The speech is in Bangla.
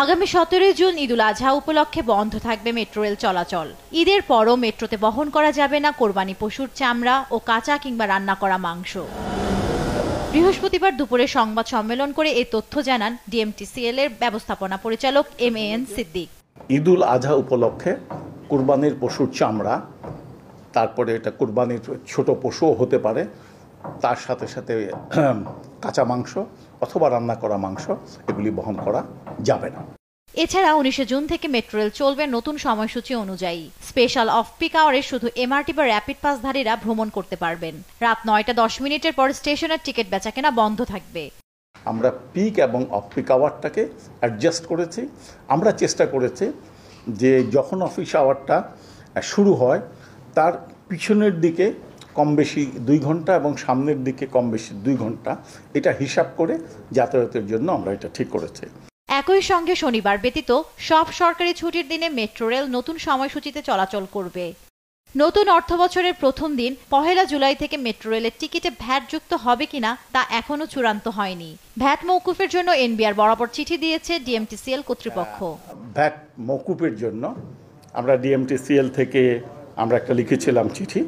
আগামী 17 জুন ঈদুল আজহা উপলক্ষে বন্ধ থাকবে মেট্রো রেল চলাচল। ঈদের পরও মেট্রোতে বহন করা যাবে না কোরবানি পশুর চামড়া ও কাঁচা কিংবা রান্না করা মাংস। বৃহস্পতিবার দুপুরে সংবাদ সম্মেলন করে এই তথ্য জানান ডিএমটিসিএল এর ব্যবস্থাপনা পরিচালক MAN সিদ্দিক। ঈদুল আজহা উপলক্ষে কোরবানির পশুর চামড়া, তারপরে এটা কোরবানির ছোট পশুও হতে পারে, তার সাথে সাথে কাঁচা মাংস অথবা রান্না করা মাংস, এগুলি বহন করা যাবে না। এছাড়া 19 জুন থেকে মেট্রো রেল চলবে নতুন সময়সূচি অনুযায়ী। স্পেশাল অফ পিক আওয়ারে শুধু MRT বা র্যাপিড পাসধারীরা ভ্রমণ করতে পারবেন। রাত 9টা 10 মিনিটের পর স্টেশনের টিকিট বেচাকেনা বন্ধ থাকবে। আমরা পিক এবং অফ পিক আওয়ারটাকে অ্যাডজাস্ট করেছি। আমরা চেষ্টা করেছি যে যখন অফিস আওয়ারটা শুরু হয় তার পিছনের দিকে কম বেশি 2 ঘন্টা এবং সামনের দিকে কম বেশি 2 ঘন্টা, এটা হিসাব করে যাতায়াতের জন্য আমরা এটা ঠিক করেছি। একই সঙ্গে শনিবার ব্যতীত সব সরকারি ছুটির দিনে মেট্রো রেল নতুন সময়সূচিতে চলাচল করবে। নতুন অর্থবছরের প্রথম দিন 1 জুলাই থেকে মেট্রো রেলের টিকিটে ভ্যাট যুক্ত হবে কিনা তা এখনো চূড়ান্ত হয়নি। ভ্যাট মওকুফের জন্য NBR বরাবর চিঠি দিয়েছে DMTCL কর্তৃপক্ষ। ভ্যাট মওকুফের জন্য আমরা DMTCL থেকে আমরা একটা লিখেছিলাম চিঠি।